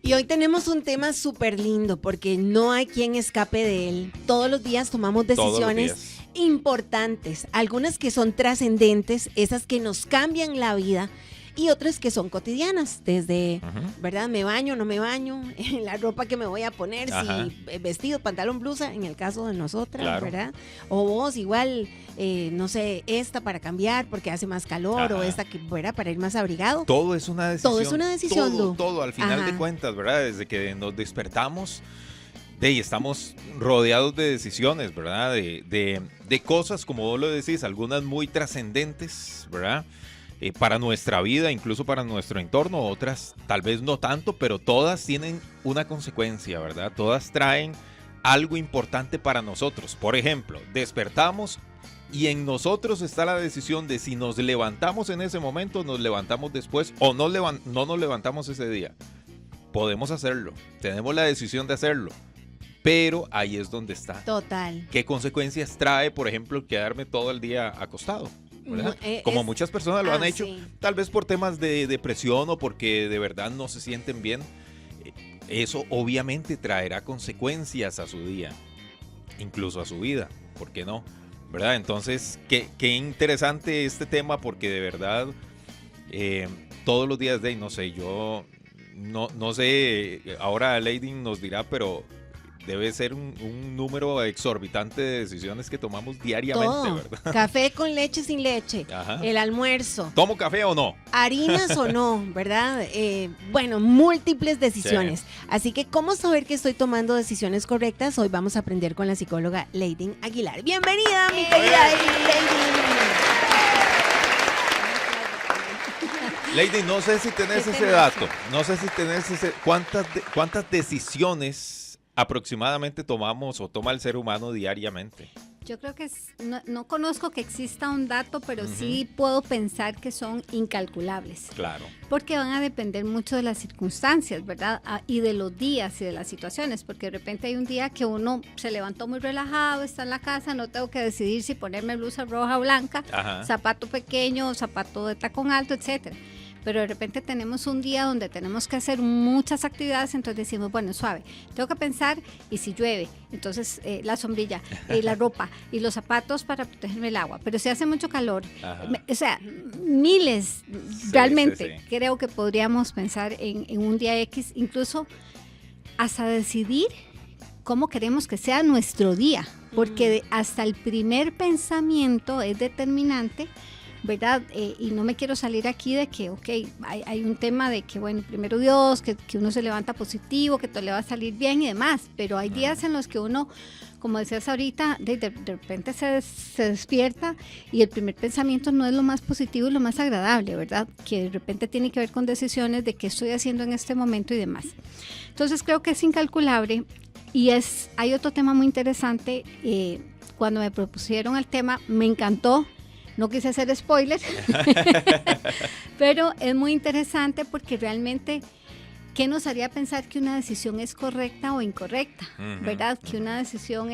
Y hoy tenemos un tema súper lindo porque no hay quien escape de él. Todos los días tomamos decisiones importantes, algunas que son trascendentes, esas que nos cambian la vida, y otras que son cotidianas, desde, ¿verdad? Me baño, no me baño, la ropa que me voy a poner, si vestido, pantalón, blusa, en el caso de nosotras, claro, ¿verdad? O vos igual, no sé, esta para cambiar porque hace más calor, o esta que fuera para ir más abrigado. Todo es una decisión. Todo es una decisión, todo al final de cuentas, ¿verdad? Desde que nos despertamos, estamos rodeados de decisiones, ¿verdad? De cosas, como vos lo decís, algunas muy trascendentes, ¿verdad? Para nuestra vida, incluso para nuestro entorno, otras tal vez no tanto, pero todas tienen una consecuencia, ¿verdad? Todas traen algo importante para nosotros. Por ejemplo, despertamos y en nosotros está la decisión de si nos levantamos en ese momento, nos levantamos después o no nos levantamos ese día. Podemos hacerlo, tenemos la decisión de hacerlo, pero ahí es donde está. Total. ¿Qué consecuencias trae, por ejemplo, quedarme todo el día acostado? Como muchas personas lo han hecho, tal vez por temas de depresión o porque de verdad no se sienten bien. Eso obviamente traerá consecuencias a su día, incluso a su vida, ¿por qué no? ¿Verdad? Entonces, qué interesante este tema, porque de verdad todos los días no sé, yo no sé, ahora Lady nos dirá, pero debe ser un número exorbitante de decisiones que tomamos diariamente, todo, ¿verdad? Café con leche, sin leche, el almuerzo. ¿Tomo café o no? Harinas o no, ¿verdad? Bueno, múltiples decisiones. Sí. Así que, ¿cómo saber que estoy tomando decisiones correctas? Hoy vamos a aprender con la psicóloga Lady Aguilar. Bienvenida, mi querida Lady. Lady, no sé si tenés ese dato. No sé si tenés ¿cuántas decisiones aproximadamente tomamos o toma el ser humano diariamente? Yo creo que no conozco que exista un dato, pero sí puedo pensar que son incalculables. Claro. Porque van a depender mucho de las circunstancias, ¿verdad? Y de los días y de las situaciones, porque de repente hay un día que uno se levantó muy relajado, está en la casa, no tengo que decidir si ponerme blusa roja o blanca, zapato pequeño, zapato de tacón alto, etcétera. Pero de repente tenemos un día donde tenemos que hacer muchas actividades, entonces decimos, bueno, suave, tengo que pensar, y si llueve, entonces la sombrilla, la ropa y los zapatos para protegerme el agua, pero si hace mucho calor, o sea, miles, realmente creo que podríamos pensar en un día X, incluso hasta decidir cómo queremos que sea nuestro día, porque hasta el primer pensamiento es determinante, ¿verdad? Y no me quiero salir aquí de que, hay un tema de que, bueno, primero Dios, que uno se levanta positivo, que todo le va a salir bien y demás, pero hay días en los que uno, como decías ahorita, de repente se despierta y el primer pensamiento no es lo más positivo y lo más agradable, ¿verdad? Que de repente tiene que ver con decisiones de qué estoy haciendo en este momento y demás. Entonces creo que es incalculable y hay otro tema muy interesante. Cuando me propusieron el tema, me encantó. No quise hacer spoilers, pero es muy interesante porque realmente, ¿qué nos haría pensar que una decisión es correcta o incorrecta? ¿Verdad? Que una decisión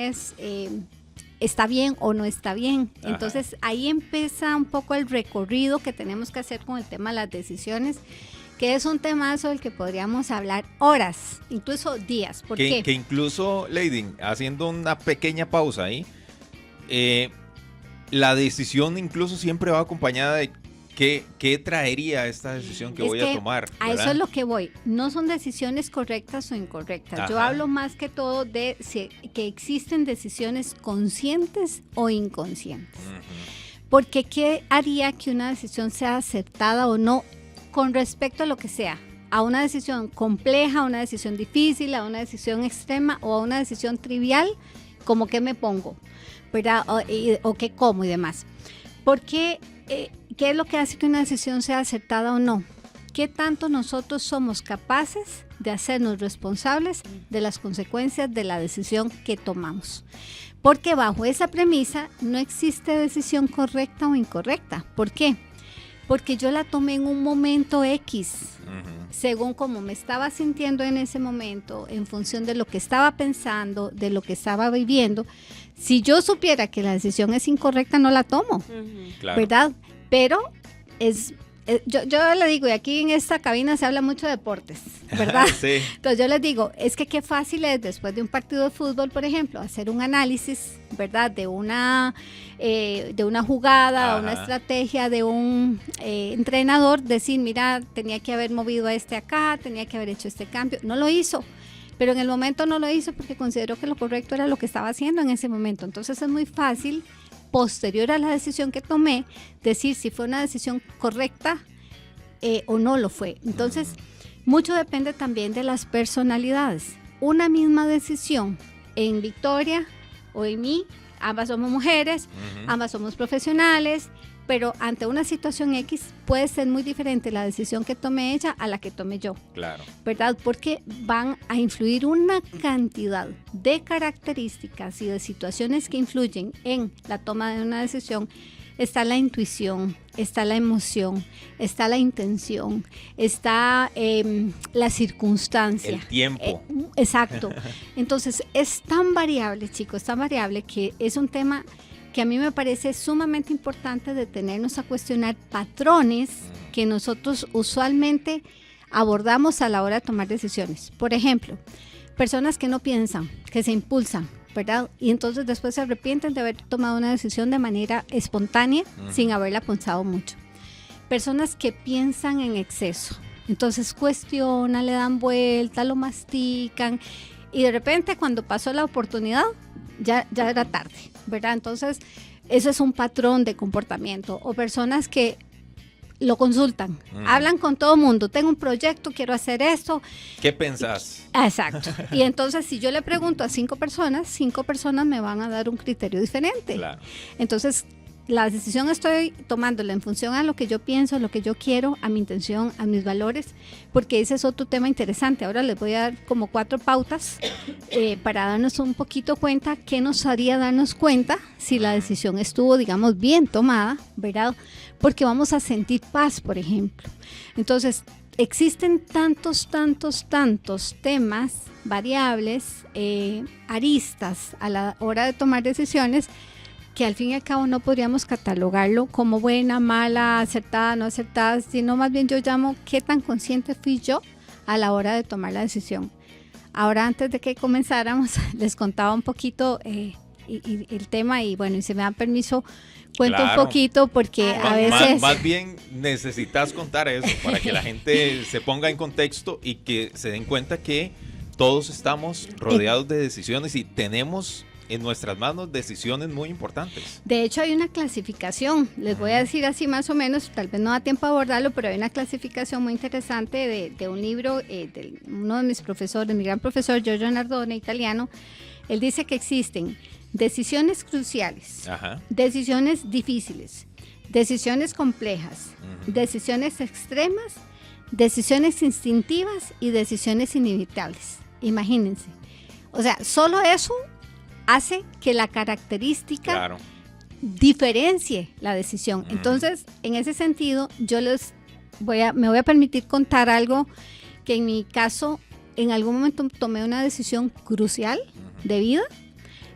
está bien o no está bien. Entonces, ahí empieza un poco el recorrido que tenemos que hacer con el tema de las decisiones, que es un temazo del que podríamos hablar horas, incluso días. ¿Por qué? Que incluso, Lady, haciendo una pequeña pausa ahí, la decisión incluso siempre va acompañada de qué traería esta decisión que voy a tomar, ¿verdad? A eso es lo que voy. No son decisiones correctas o incorrectas. Yo hablo más que todo de que existen decisiones conscientes o inconscientes. Porque ¿qué haría que una decisión sea aceptada o no con respecto a lo que sea? A una decisión compleja, a una decisión difícil, a una decisión extrema o a una decisión trivial, como qué me pongo, ¿verdad? O qué como y demás. Porque, ¿qué es lo que hace que una decisión sea acertada o no? ¿Qué tanto nosotros somos capaces de hacernos responsables de las consecuencias de la decisión que tomamos? Porque bajo esa premisa no existe decisión correcta o incorrecta. ¿Por qué? Porque yo la tomé en un momento X, según cómo me estaba sintiendo en ese momento, en función de lo que estaba pensando, de lo que estaba viviendo. Si yo supiera que la decisión es incorrecta, no la tomo, ¿verdad? Pero es yo le digo, y aquí en esta cabina se habla mucho de deportes, ¿verdad? Sí. Entonces yo les digo, es que qué fácil es después de un partido de fútbol, por ejemplo, hacer un análisis, ¿verdad? De una jugada, una estrategia de un entrenador, decir, mira, tenía que haber movido a este acá, tenía que haber hecho este cambio. No lo hizo, pero en el momento no lo hizo porque consideró que lo correcto era lo que estaba haciendo en ese momento. Entonces es muy fácil, posterior a la decisión que tomé, decir si fue una decisión correcta o no lo fue. Entonces, mucho depende también de las personalidades. Una misma decisión en Victoria o en mí, ambas somos mujeres, ambas somos profesionales, pero ante una situación X puede ser muy diferente la decisión que tome ella a la que tome yo. Claro. ¿Verdad? Porque van a influir una cantidad de características y de situaciones que influyen en la toma de una decisión. Está la intuición, está la emoción, está la intención, está la circunstancia. El tiempo. Exacto. Entonces, es tan variable, chicos, tan variable que es un tema que a mí me parece sumamente importante detenernos a cuestionar patrones que nosotros usualmente abordamos a la hora de tomar decisiones. Por ejemplo, personas que no piensan, que se impulsan, ¿verdad? Y entonces después se arrepienten de haber tomado una decisión de manera espontánea, sin haberla pensado mucho. Personas que piensan en exceso, entonces cuestionan, le dan vuelta, lo mastican, y de repente cuando pasó la oportunidad, ya era tarde, ¿verdad? Entonces, eso es un patrón de comportamiento. O personas que lo consultan, hablan con todo mundo, tengo un proyecto, quiero hacer esto. ¿Qué pensás? Exacto. Y entonces, si yo le pregunto a 5 personas me van a dar un criterio diferente. Claro. Entonces, la decisión estoy tomándola en función a lo que yo pienso, lo que yo quiero, a mi intención, a mis valores, porque ese es otro tema interesante. Ahora les voy a dar como 4 pautas para darnos un poquito cuenta qué nos haría darnos cuenta si la decisión estuvo, digamos, bien tomada, ¿verdad? Porque vamos a sentir paz, por ejemplo. Entonces, existen tantos temas, variables, aristas a la hora de tomar decisiones, que al fin y al cabo no podríamos catalogarlo como buena, mala, acertada, no acertada, sino más bien yo llamo qué tan consciente fui yo a la hora de tomar la decisión. Ahora, antes de que comenzáramos, les contaba un poquito y el tema, y bueno, y si me dan permiso, cuento un poquito, porque a veces... Más bien necesitas contar eso para que la gente se ponga en contexto y que se den cuenta que todos estamos rodeados de decisiones y tenemos en nuestras manos decisiones muy importantes. De hecho, hay una clasificación, les voy a decir así más o menos, tal vez no da tiempo a abordarlo, pero hay una clasificación muy interesante de un libro de uno de mis profesores, mi gran profesor Giorgio Nardone, italiano. Él dice que existen decisiones cruciales, decisiones difíciles, decisiones complejas, decisiones extremas, decisiones instintivas y decisiones inevitables. Imagínense. O sea, solo eso hace que la característica diferencie la decisión. Entonces, en ese sentido, yo me voy a permitir contar algo que en mi caso, en algún momento tomé una decisión crucial de vida,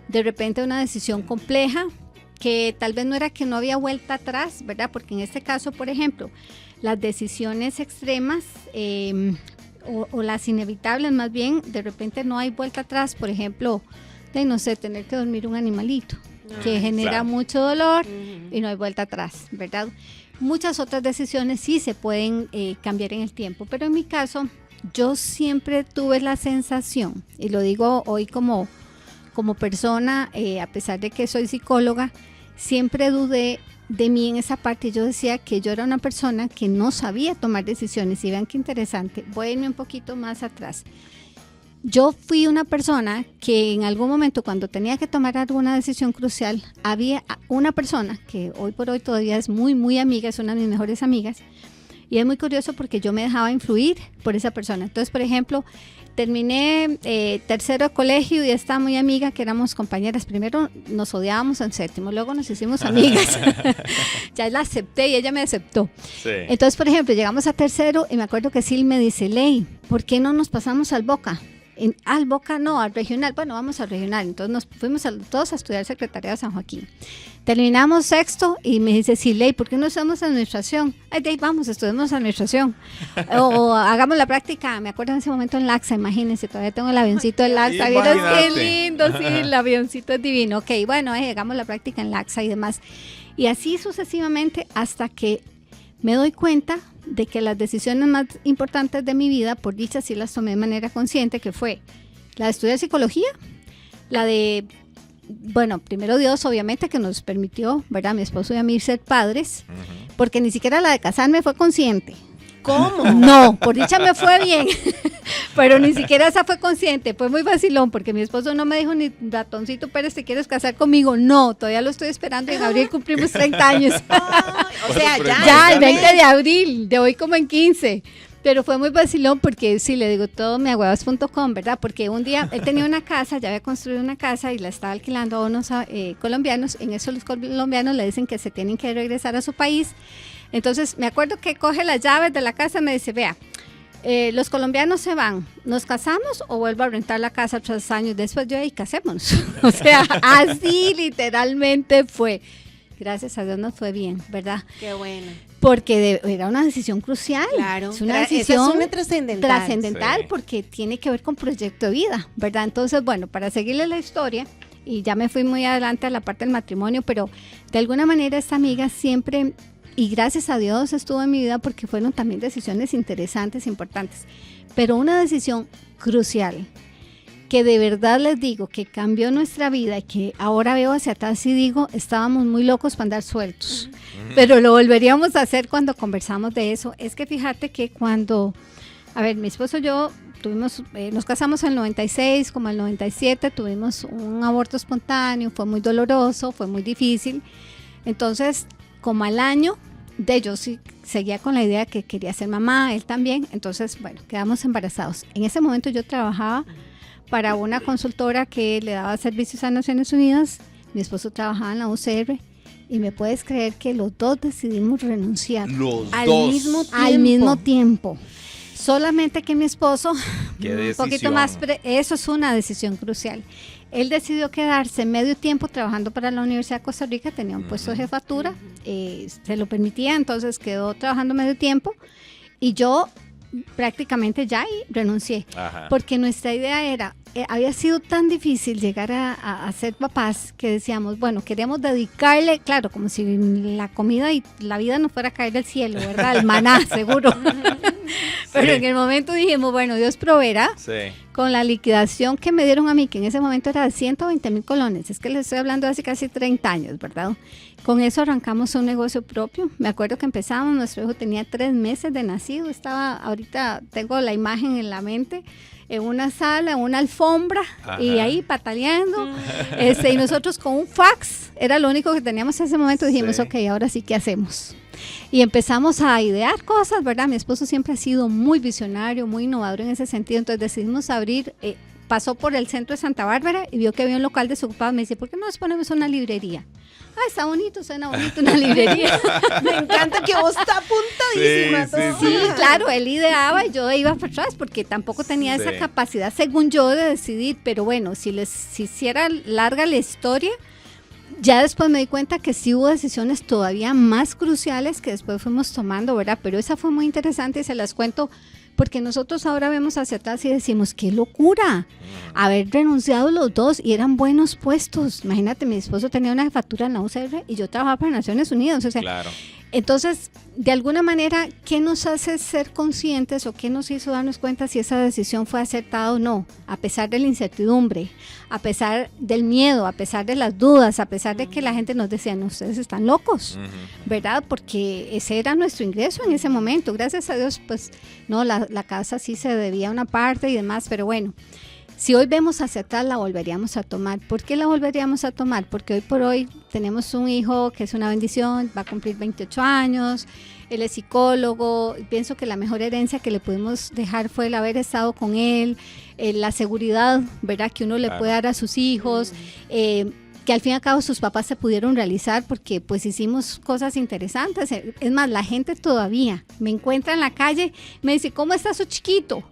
de repente una decisión compleja, que tal vez no era que no había vuelta atrás, ¿verdad? Porque en este caso, por ejemplo, las decisiones extremas o las inevitables más bien, de repente no hay vuelta atrás, por ejemplo, no sé, tener que dormir un animalito que genera mucho dolor y no hay vuelta atrás, ¿verdad? Muchas otras decisiones sí se pueden cambiar en el tiempo, pero en mi caso yo siempre tuve la sensación, y lo digo hoy como persona, a pesar de que soy psicóloga, siempre dudé de mí en esa parte. Yo decía que yo era una persona que no sabía tomar decisiones, y vean qué interesante, voy a irme un poquito más atrás. Yo fui una persona que en algún momento, cuando tenía que tomar alguna decisión crucial, había una persona que hoy por hoy todavía es muy, muy amiga, es una de mis mejores amigas, y es muy curioso porque yo me dejaba influir por esa persona. Entonces, por ejemplo, terminé tercero de colegio y estaba muy amiga, que éramos compañeras. Primero nos odiábamos en séptimo, luego nos hicimos amigas. Ya la acepté y ella me aceptó. Sí. Entonces, por ejemplo, llegamos a tercero y me acuerdo que Sil me dice, Ley, ¿por qué no nos pasamos al Boca? al Boca no, al regional, bueno, vamos al regional, entonces nos fuimos todos a estudiar Secretaría de San Joaquín. Terminamos sexto y me dice, sí, Ley, ¿por qué no estudiamos administración? Ay, de ahí vamos, estudiamos administración. o hagamos la práctica, me acuerdo en ese momento en Laxa, imagínense, todavía tengo el avioncito en Laxa, ¿vieron qué lindo? Sí, el avioncito es divino. Ok, bueno, hagamos la práctica en Laxa y demás. Y así sucesivamente hasta que me doy cuenta de que las decisiones más importantes de mi vida, por dicha sí las tomé de manera consciente, que fue la de estudiar psicología, la de, bueno, primero Dios obviamente que nos permitió, ¿verdad? Mi esposo y a mí ser padres, porque ni siquiera la de casarme fue consciente. ¿Cómo? No, por dicha me fue bien, pero ni siquiera esa fue consciente, fue muy vacilón, porque mi esposo no me dijo ni ratoncito Pérez, ¿te quieres casar conmigo? No, todavía lo estoy esperando, en abril cumplimos 30 años. O sea, ya el 20 de abril, de hoy como en 15. Pero fue muy vacilón porque sí, le digo todo miahuevas.com, ¿verdad? Porque un día él tenía una casa, ya había construido una casa y la estaba alquilando a unos colombianos. En eso los colombianos le dicen que se tienen que regresar a su país. Entonces me acuerdo que coge las llaves de la casa y me dice, vea, los colombianos se van, ¿nos casamos o vuelvo a rentar la casa 3 años después? Yo, y casémonos. O sea, así literalmente fue. Gracias a Dios nos fue bien, ¿verdad? Qué bueno. Porque era una decisión crucial. Claro. Es una decisión trascendental. sí. Porque tiene que ver con proyecto de vida, ¿verdad? Entonces, bueno, para seguirle la historia, y ya me fui muy adelante a la parte del matrimonio, pero de alguna manera esta amiga siempre, y gracias a Dios estuvo en mi vida porque fueron también decisiones interesantes, importantes, pero una decisión crucial, que de verdad les digo que cambió nuestra vida y que ahora veo hacia atrás y digo, estábamos muy locos para andar sueltos, pero lo volveríamos a hacer cuando conversamos de eso. Es que fíjate que cuando, a ver, mi esposo y yo tuvimos, nos casamos en el 96, como el 97, tuvimos un aborto espontáneo, fue muy doloroso, fue muy difícil, entonces como al año de yo sí seguía con la idea que quería ser mamá, él también, entonces bueno, quedamos embarazados. En ese momento yo trabajaba para una consultora que le daba servicios a Naciones Unidas, mi esposo trabajaba en la UCR y me puedes creer que los dos decidimos renunciar al mismo tiempo. Solamente que mi esposo, un poquito más, eso es una decisión crucial. Él decidió quedarse medio tiempo trabajando para la Universidad de Costa Rica, tenía un puesto de jefatura, se lo permitía, entonces quedó trabajando medio tiempo y yo prácticamente ya renuncié. Ajá. Porque nuestra idea era, había sido tan difícil llegar a ser papás que decíamos, bueno, queremos dedicarle, claro, como si la comida y la vida nos fuera a caer del cielo, ¿verdad? El maná, seguro. Pero en el momento dijimos, bueno, Dios proveerá. Sí. Con la liquidación que me dieron a mí, que en ese momento era de 120,000 colones, es que les estoy hablando de hace casi 30 años, ¿verdad? Con eso arrancamos un negocio propio. Me acuerdo que empezamos, nuestro hijo tenía 3 meses de nacido, ahorita tengo la imagen en la mente, en una sala, en una alfombra, ajá, y ahí pataleando, y nosotros con un fax, era lo único que teníamos en ese momento, dijimos, sí, ok, ahora sí, ¿qué hacemos? Y empezamos a idear cosas, ¿verdad? Mi esposo siempre ha sido muy visionario, muy innovador en ese sentido, entonces decidimos abrir, pasó por el centro de Santa Bárbara y vio que había un local desocupado, me dice, ¿por qué no nos ponemos una librería? Ah, está bonito, suena bonito una librería. Me encanta que vos está apuntadísima. Sí, claro, él ideaba y yo iba para atrás porque tampoco tenía esa capacidad, según yo, de decidir, pero bueno, si hiciera larga la historia, ya después me di cuenta que sí hubo decisiones todavía más cruciales que después fuimos tomando, ¿verdad? Pero esa fue muy interesante y se las cuento porque nosotros ahora vemos hacia atrás y decimos, ¡qué locura! Haber renunciado los dos y eran buenos puestos. Imagínate, mi esposo tenía una jefatura en la UCR y yo trabajaba para Naciones Unidas. O sea, claro. Entonces, de alguna manera, ¿qué nos hace ser conscientes o qué nos hizo darnos cuenta si esa decisión fue acertada o no? A pesar de la incertidumbre, a pesar del miedo, a pesar de las dudas, a pesar de que la gente nos decía, no, ustedes están locos, ¿verdad? Porque ese era nuestro ingreso en ese momento. Gracias a Dios, pues, no, la casa sí se debía una parte y demás, pero bueno. Si hoy vemos hacia atrás, la volveríamos a tomar. ¿Por qué la volveríamos a tomar? Porque hoy por hoy tenemos un hijo que es una bendición, va a cumplir 28 años, él es psicólogo, pienso que la mejor herencia que le pudimos dejar fue el haber estado con él, la seguridad, ¿verdad?, que uno le puede dar a sus hijos, que al fin y al cabo sus papás se pudieron realizar porque pues hicimos cosas interesantes. Es más, la gente todavía me encuentra en la calle, me dice, ¿cómo está su chiquito?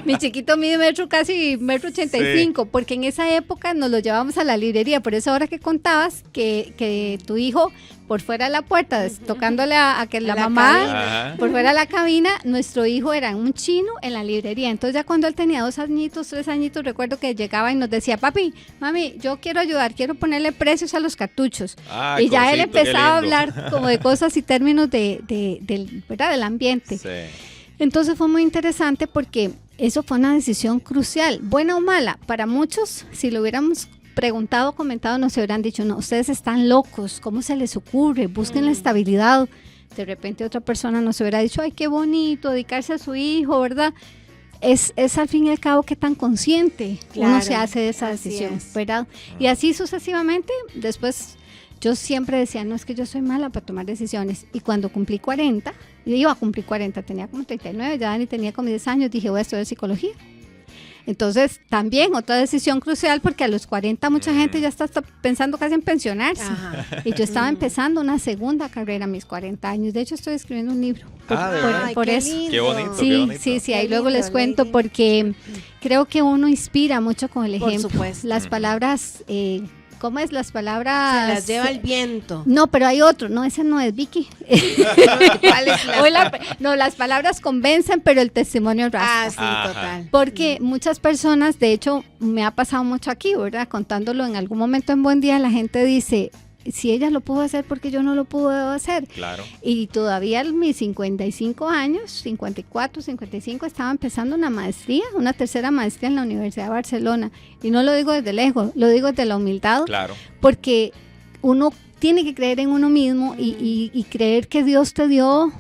Mi chiquito mide casi 1,85 m, porque en esa época nos lo llevamos a la librería. Por eso ahora que contabas que tu hijo por fuera de la puerta, tocándole a que la mamá, por fuera de la cabina, nuestro hijo era un chino en la librería. Entonces ya cuando él tenía 2 añitos, 3 añitos, recuerdo que llegaba y nos decía, papi, mami, yo quiero ayudar, quiero ponerle precios a los cartuchos. Y ya él empezaba a hablar como de cosas y términos ¿verdad? Del ambiente. Sí. Entonces fue muy interesante porque eso fue una decisión crucial, buena o mala. Para muchos, si lo hubiéramos preguntado, comentado, nos hubieran dicho, no, ustedes están locos, ¿cómo se les ocurre? Busquen la estabilidad. De repente otra persona nos hubiera dicho, ay, qué bonito, dedicarse a su hijo, ¿verdad? Es al fin y al cabo qué tan consciente uno se hace de esa decisión, ¿verdad? Y así sucesivamente, después yo siempre decía, no, es que yo soy mala para tomar decisiones. Y cuando cumplí 40, yo iba a cumplir 40, tenía como 39, ya ni tenía como 10 años, dije, voy a estudiar psicología. Entonces, también otra decisión crucial, porque a los 40 mucha gente ya está pensando casi en pensionarse. Ajá. Y yo estaba empezando una segunda carrera a mis 40 años. De hecho, estoy escribiendo un libro. Por eso. Lindo. Qué bonito, sí, qué bonito. Sí, ahí luego les cuento, porque creo que uno inspira mucho con el ejemplo. Por supuesto. Las palabras... ¿Cómo es? Las palabras... Se las lleva el viento. No, pero hay otro. No, ese no es Vicky. ¿Cuál es no, las palabras convencen, pero el testimonio raspa. Ah, sí, total. Porque muchas personas, de hecho, me ha pasado mucho aquí, ¿verdad? Contándolo en algún momento en Buen Día, la gente dice, si ella lo pudo hacer, ¿por qué yo no lo puedo hacer? Claro. Y todavía a mis 55 años, 54, 55, estaba empezando una maestría, una tercera maestría en la Universidad de Barcelona. Y no lo digo desde lejos, lo digo desde la humildad. Claro. Porque uno tiene que creer en uno mismo y creer que Dios te dio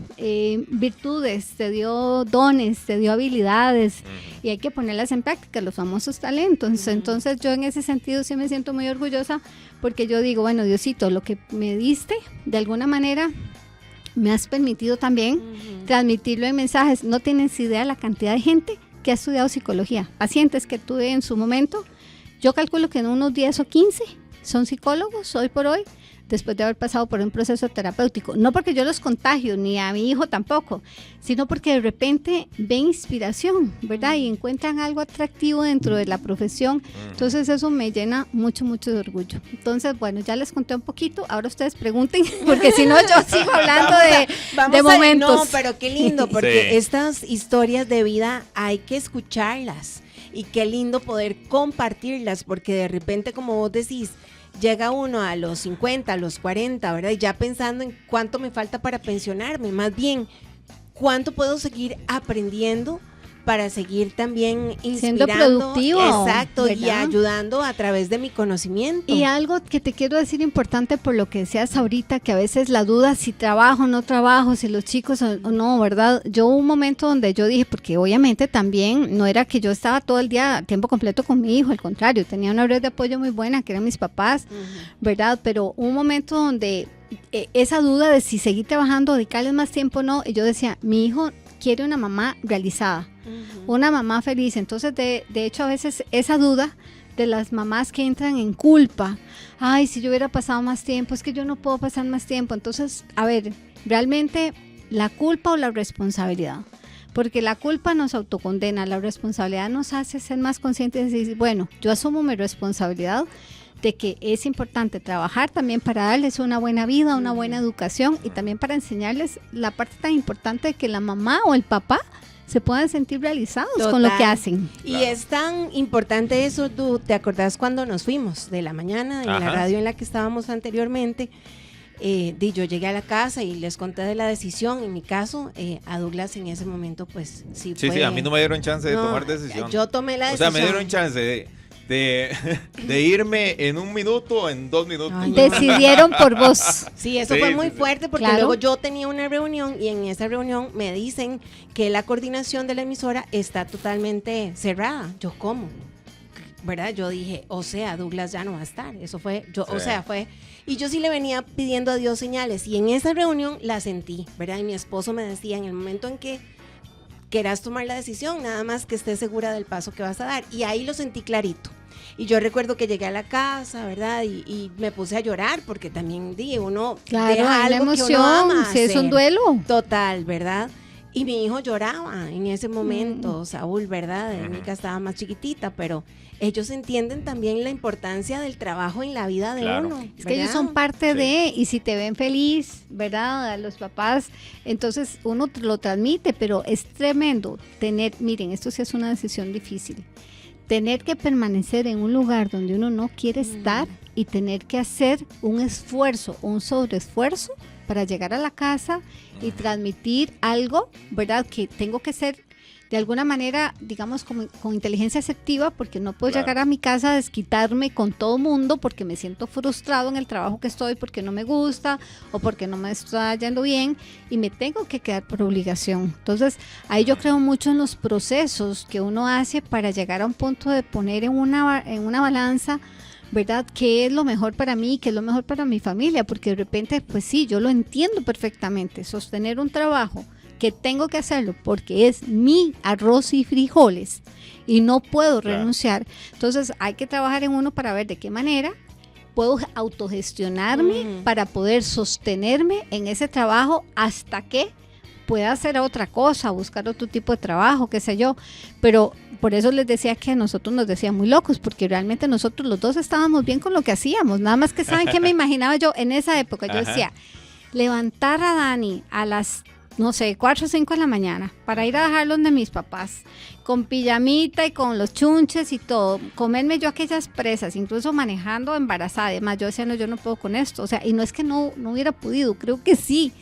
virtudes, te dio dones, te dio habilidades, y hay que ponerlas en práctica, los famosos talentos. Entonces yo en ese sentido sí me siento muy orgullosa, porque yo digo, bueno, Diosito, lo que me diste, de alguna manera me has permitido también transmitirlo en mensajes. No tienes idea la cantidad de gente que ha estudiado psicología, pacientes que tuve en su momento. Yo calculo que en unos 10 o 15 son psicólogos hoy por hoy, después de haber pasado por un proceso terapéutico. No porque yo los contagio, ni a mi hijo tampoco, sino porque de repente ven inspiración, ¿verdad? Y encuentran algo atractivo dentro de la profesión. Entonces eso me llena mucho, mucho de orgullo. Entonces, bueno, ya les conté un poquito. Ahora ustedes pregunten, porque si no yo sigo hablando de momentos. No, pero qué lindo, porque estas historias de vida hay que escucharlas. Y qué lindo poder compartirlas, porque de repente, como vos decís, llega uno a los 50, a los 40, ¿verdad? Y ya pensando en cuánto me falta para pensionarme, más bien, cuánto puedo seguir aprendiendo para seguir también inspirando, siendo productivo, exacto, ¿verdad? Y ayudando a través de mi conocimiento. Y algo que te quiero decir importante por lo que decías ahorita, que a veces la duda si trabajo o no trabajo, si los chicos o no, ¿verdad? Yo hubo un momento donde yo dije, porque obviamente también no era que yo estaba todo el día a tiempo completo con mi hijo, al contrario, tenía una red de apoyo muy buena, que eran mis papás, ¿verdad? Pero un momento donde esa duda de si seguir trabajando, dedicarles más tiempo o no, y yo decía, mi hijo quiere una mamá realizada, una mamá feliz. Entonces, de hecho, a veces esa duda de las mamás que entran en culpa, ay, si yo hubiera pasado más tiempo, es que yo no puedo pasar más tiempo. Entonces, a ver, realmente la culpa o la responsabilidad, porque la culpa nos autocondena, la responsabilidad nos hace ser más conscientes y decir, bueno, yo asumo mi responsabilidad de que es importante trabajar también para darles una buena vida, una buena educación, y también para enseñarles la parte tan importante de que la mamá o el papá se puedan sentir realizados con lo que hacen. Y es tan importante eso, tú te acordás cuando nos fuimos de la mañana en la radio en la que estábamos anteriormente. Yo llegué a la casa y les conté de la decisión. En mi caso, a Douglas en ese momento pues sí, a mí no me dieron chance de tomar decisión. Yo tomé la decisión. O sea, me dieron chance de irme en 1 minuto o en 2 minutos. Ay, decidieron por vos. Sí, eso fue muy fuerte, porque luego yo tenía una reunión y en esa reunión me dicen que la coordinación de la emisora está totalmente cerrada. Yo, ¿cómo? ¿Verdad? Yo dije, o sea, Douglas ya no va a estar. Eso fue, y yo sí le venía pidiendo a Dios señales, y en esa reunión la sentí, ¿verdad? Y mi esposo me decía, en el momento en que quieras tomar la decisión, nada más que estés segura del paso que vas a dar. Y ahí lo sentí clarito. Y yo recuerdo que llegué a la casa, ¿verdad? Y me puse a llorar porque también uno Claro, deja hay la algo emoción, que uno ama sí, es un hacer. duelo. Total, ¿verdad? Y mi hijo lloraba en ese momento, Saúl, ¿verdad? Erika estaba más chiquitita, pero ellos entienden también la importancia del trabajo en la vida de uno. Es que ellos son parte de, y si te ven feliz, ¿verdad? A los papás, entonces uno lo transmite, pero es tremendo miren, esto sí es una decisión difícil, tener que permanecer en un lugar donde uno no quiere estar y tener que hacer un esfuerzo, un sobreesfuerzo para llegar a la casa y transmitir algo, ¿verdad? Que tengo que ser de alguna manera, digamos, con inteligencia asertiva, porque no puedo llegar a mi casa a desquitarme con todo mundo porque me siento frustrado en el trabajo que estoy, porque no me gusta o porque no me está yendo bien y me tengo que quedar por obligación. Entonces, ahí yo creo mucho en los procesos que uno hace para llegar a un punto de poner en una balanza, ¿verdad? ¿Qué es lo mejor para mí? ¿Qué es lo mejor para mi familia? Porque de repente, pues sí, yo lo entiendo perfectamente. Sostener un trabajo que tengo que hacerlo porque es mi arroz y frijoles y no puedo renunciar. Entonces hay que trabajar en uno para ver de qué manera puedo autogestionarme para poder sostenerme en ese trabajo hasta que pueda hacer otra cosa, buscar otro tipo de trabajo, qué sé yo, pero por eso les decía que a nosotros nos decían muy locos, porque realmente nosotros los dos estábamos bien con lo que hacíamos, nada más que saben que me imaginaba yo en esa época, yo decía, levantar a Dani a las, no sé, 4 o 5 de la mañana para ir a dejarlos de mis papás, con pijamita y con los chunches y todo, comerme yo aquellas presas, incluso manejando embarazada, además yo decía, no, yo no puedo con esto, o sea, y no es que no hubiera podido, creo que sí,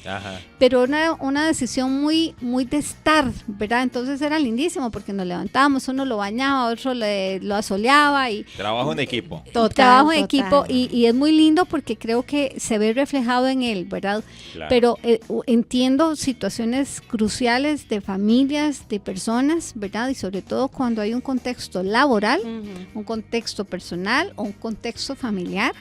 pero una decisión muy de estar, ¿verdad? Entonces era lindísimo porque nos levantábamos, uno lo bañaba, otro lo asoleaba y... Trabajo en equipo. Trabajo en equipo y es muy lindo porque creo que se ve reflejado en él, ¿verdad? Claro. Pero entiendo situaciones cruciales de familias, de personas, ¿verdad? Y sobre todo cuando hay un contexto laboral, un contexto personal o un contexto familiar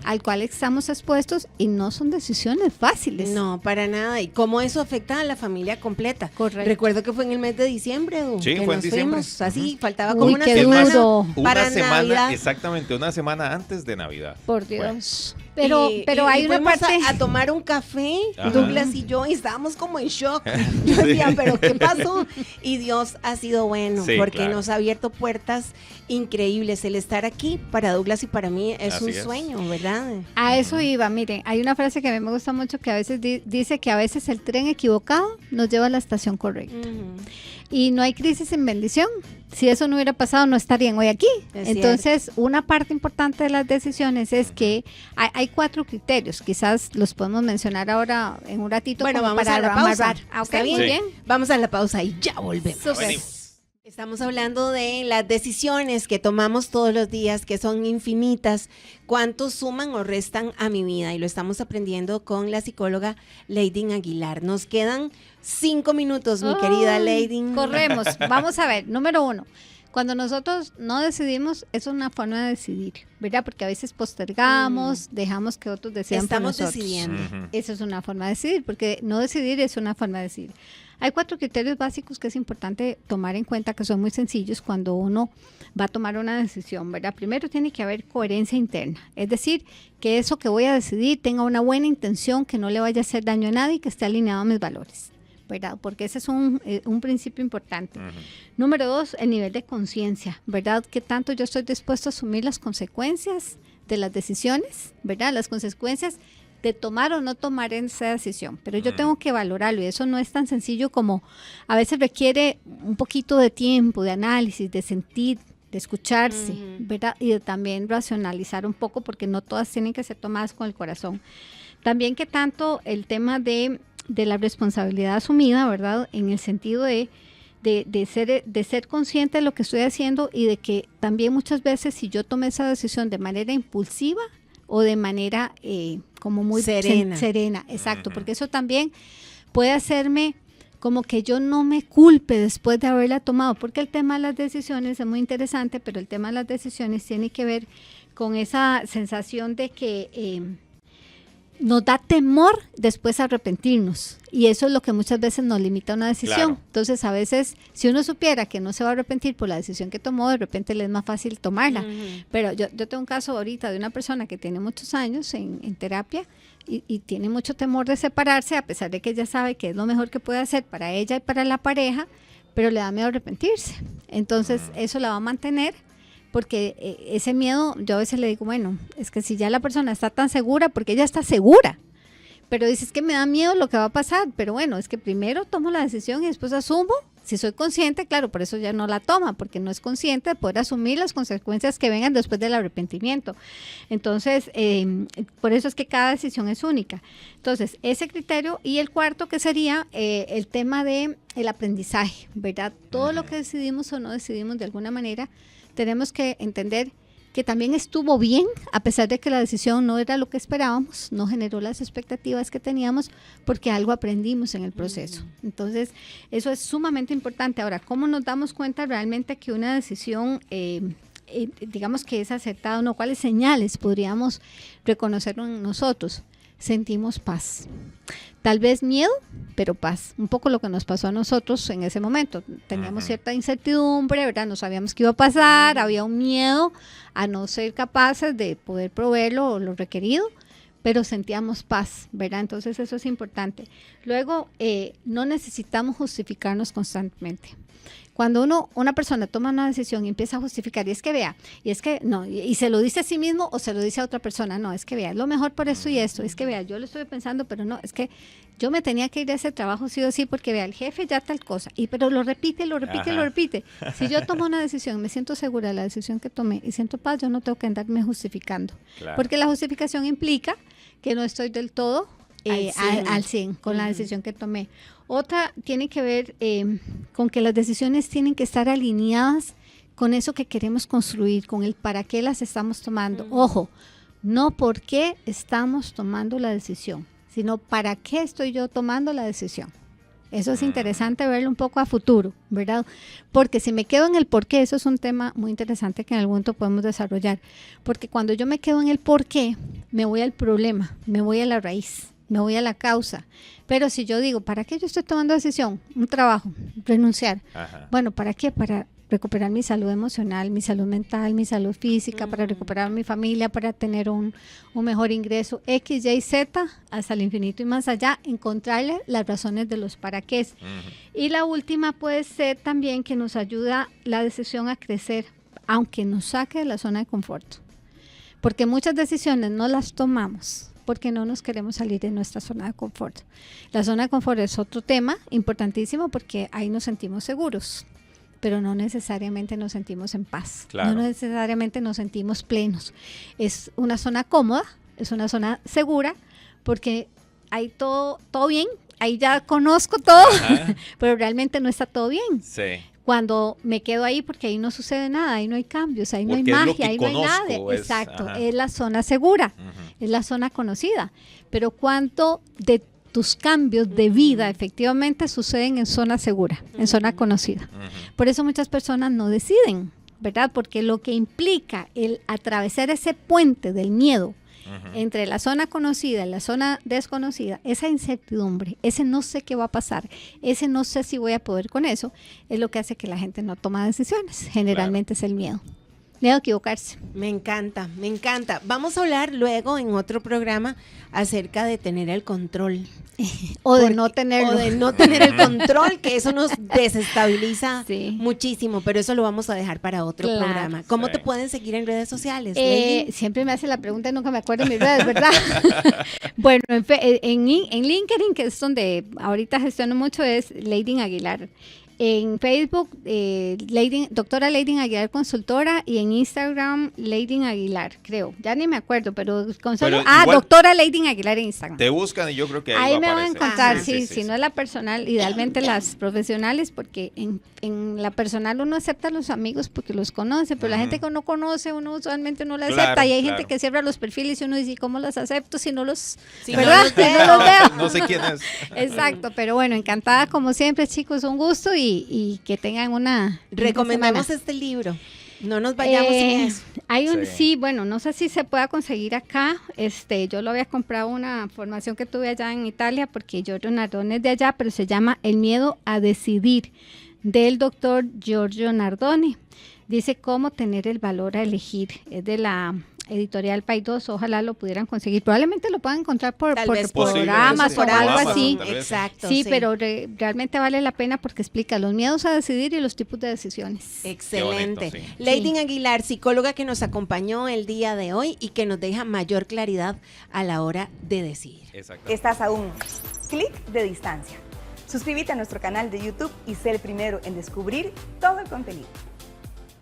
al cual estamos expuestos y no son decisiones fáciles. No, para nada. Y cómo eso afecta a la familia completa. Correcto. Recuerdo que fue en el mes de diciembre, sí, que fue nos en diciembre. fuimos, así, faltaba como una semana Navidad. Exactamente, una semana antes de Navidad. Por Dios. Pero hay una parte a tomar un café, Douglas y yo, y estábamos como en shock. Yo decía, pero ¿qué pasó? Y Dios ha sido bueno, porque nos ha abierto puertas increíbles. El estar aquí para Douglas y para mí es un sueño, ¿verdad? A eso iba, miren, hay una frase que a mí me gusta mucho que a veces dice que a veces el tren equivocado nos lleva a la estación correcta. Y no hay crisis sin bendición. Si eso no hubiera pasado, no estarían hoy aquí. Entonces, una parte importante de las decisiones es que hay 4 criterios. Quizás los podemos mencionar ahora en un ratito. Bueno, vamos para a la pausa. ¿Está bien? Bien. Vamos a la pausa y ya volvemos. Estamos hablando de las decisiones que tomamos todos los días, que son infinitas, cuánto suman o restan a mi vida, y lo estamos aprendiendo con la psicóloga Leydin Aguilar. Nos quedan 5 minutos, mi querida Leydin. Corremos. Vamos a ver, número 1. Cuando nosotros no decidimos, es una forma de decidir, ¿verdad? Porque a veces postergamos, dejamos que otros decidan por nosotros. Estamos decidiendo. Eso es una forma de decidir, porque no decidir es una forma de decidir. Hay 4 criterios básicos que es importante tomar en cuenta, que son muy sencillos cuando uno va a tomar una decisión, ¿verdad? Primero tiene que haber coherencia interna, es decir, que eso que voy a decidir tenga una buena intención, que no le vaya a hacer daño a nadie, que esté alineado a mis valores, ¿verdad? Porque ese es un principio importante. Número 2, el nivel de conciencia, ¿verdad? ¿Qué tanto yo estoy dispuesto a asumir las consecuencias de las decisiones, ¿verdad? Las consecuencias de tomar o no tomar esa decisión, pero yo tengo que valorarlo y eso no es tan sencillo como a veces requiere un poquito de tiempo, de análisis, de sentir, de escucharse, ¿verdad? Y de también racionalizar un poco porque no todas tienen que ser tomadas con el corazón. También que tanto el tema de la responsabilidad asumida, ¿verdad? En el sentido de ser consciente de lo que estoy haciendo y de que también muchas veces si yo tomé esa decisión de manera impulsiva o de manera como muy serena, exacto, porque eso también puede hacerme como que yo no me culpe después de haberla tomado, porque el tema de las decisiones es muy interesante, pero el tema de las decisiones tiene que ver con esa sensación de que nos da temor después arrepentirnos, y eso es lo que muchas veces nos limita a una decisión. Claro. Entonces, a veces, si uno supiera que no se va a arrepentir por la decisión que tomó, de repente le es más fácil tomarla. Pero yo tengo un caso ahorita de una persona que tiene muchos años en terapia y tiene mucho temor de separarse, a pesar de que ella sabe que es lo mejor que puede hacer para ella y para la pareja, pero le da miedo arrepentirse. Entonces, eso la va a mantener, porque ese miedo, yo a veces le digo, bueno, es que si ya la persona está tan segura, porque ella está segura, pero dices que me da miedo lo que va a pasar, pero bueno, es que primero tomo la decisión y después asumo. Si soy consciente, claro, por eso ya no la toma, porque no es consciente de poder asumir las consecuencias que vengan después del arrepentimiento. Entonces, por eso es que cada decisión es única. Entonces, ese criterio, y el cuarto que sería el tema de el aprendizaje, ¿verdad? Todo lo que decidimos o no decidimos de alguna manera, tenemos que entender que también estuvo bien, a pesar de que la decisión no era lo que esperábamos, no generó las expectativas que teníamos, porque algo aprendimos en el proceso. Entonces, eso es sumamente importante. Ahora, ¿cómo nos damos cuenta realmente que una decisión, digamos que es acertada o no? ¿Cuáles señales podríamos reconocer en nosotros? Sentimos paz. Tal vez miedo, pero paz. Un poco lo que nos pasó a nosotros en ese momento. Teníamos cierta incertidumbre, ¿verdad? No sabíamos qué iba a pasar, había un miedo a no ser capaces de poder proveer lo requerido, pero sentíamos paz, ¿verdad? Entonces eso es importante. Luego, no necesitamos justificarnos constantemente. Cuando una persona toma una decisión y empieza a justificar, y es que vea, y es que no, y se lo dice a sí mismo o se lo dice a otra persona, no, es que vea, es lo mejor por esto y esto, es que vea, yo lo estoy pensando, pero no, es que yo me tenía que ir a ese trabajo sí o sí, porque vea, el jefe ya tal cosa, pero lo repite. Si yo tomo una decisión, me siento segura de la decisión que tomé y siento paz, yo no tengo que andarme justificando, porque la justificación implica que no estoy del todo al 100 con la decisión que tomé. Otra tiene que ver con que las decisiones tienen que estar alineadas con eso que queremos construir, con el para qué las estamos tomando. Ojo, no por qué estamos tomando la decisión, sino para qué estoy yo tomando la decisión. Eso es interesante verlo un poco a futuro, ¿verdad? Porque si me quedo en el por qué, eso es un tema muy interesante que en algún momento podemos desarrollar. Porque cuando yo me quedo en el por qué, me voy al problema, me voy a la raíz, me voy a la causa. Pero si yo digo, ¿para qué yo estoy tomando decisión? Un trabajo, renunciar. Bueno, ¿para qué? Para recuperar mi salud emocional, mi salud mental, mi salud física, para recuperar mi familia, para tener un mejor ingreso, X, Y, Z, hasta el infinito y más allá, encontrarle las razones de los para qué. Y la última puede ser también que nos ayuda la decisión a crecer, aunque nos saque de la zona de confort. Porque muchas decisiones no las tomamos porque no nos queremos salir de nuestra zona de confort. La zona de confort es otro tema importantísimo porque ahí nos sentimos seguros, pero no necesariamente nos sentimos en paz, no necesariamente nos sentimos plenos. Es una zona cómoda, es una zona segura, porque hay todo bien, ahí ya conozco todo, pero realmente no está todo bien. Sí. Cuando me quedo ahí, porque ahí no sucede nada, ahí no hay cambios, ahí no hay magia, ahí no hay nada. Exacto, es la zona segura, es la zona conocida. Pero ¿cuánto de tus cambios de vida efectivamente suceden en zona segura, en zona conocida? Por eso muchas personas no deciden, ¿verdad? Porque lo que implica el atravesar ese puente del miedo entre la zona conocida y la zona desconocida, esa incertidumbre, ese no sé qué va a pasar, ese no sé si voy a poder con eso, es lo que hace que la gente no toma decisiones. Generalmente es el miedo. Miedo a equivocarse. Me encanta, me encanta. Vamos a hablar luego en otro programa acerca de tener el control. O de no tenerlo. O de no tener el control, que eso nos desestabiliza muchísimo, pero eso lo vamos a dejar para otro programa. ¿Cómo te pueden seguir en redes sociales? Siempre me hace la pregunta y nunca me acuerdo de mis redes, ¿verdad? Bueno, en LinkedIn, que es donde ahorita gestiono mucho, es Leydin Aguilar. En Facebook, doctora Leydin Aguilar Consultora, y en Instagram, Leydin Aguilar, creo. Ya ni me acuerdo, pero doctora Leydin Aguilar en Instagram. Te buscan y yo creo que ahí me van a encontrar, si no es la personal, idealmente las profesionales, porque en la personal uno acepta a los amigos porque los conoce, pero la gente que uno conoce, uno usualmente no la acepta, y hay gente que cierra los perfiles y uno dice, ¿cómo los acepto si no los, ¿verdad? No los veo. No sé quién es. Exacto, pero bueno, encantada como siempre, chicos, un gusto y que tengan una... Recomendamos este libro. No nos vayamos sin eso. Hay sí, bueno, no sé si se pueda conseguir acá. Yo lo había comprado una formación que tuve allá en Italia, porque Giorgio Nardone es de allá, pero se llama El miedo a decidir, del doctor Giorgio Nardone. Dice cómo tener el valor a elegir. Es de la editorial Paidós, ojalá lo pudieran conseguir. Probablemente lo puedan encontrar por programas o algo así. Exacto. Sí, pero realmente vale la pena porque explica los miedos a decidir y los tipos de decisiones. Excelente. Bonito, sí. Lady Aguilar, psicóloga que nos acompañó el día de hoy y que nos deja mayor claridad a la hora de decidir. Estás a un clic de distancia. Suscríbete a nuestro canal de YouTube y sé el primero en descubrir todo el contenido.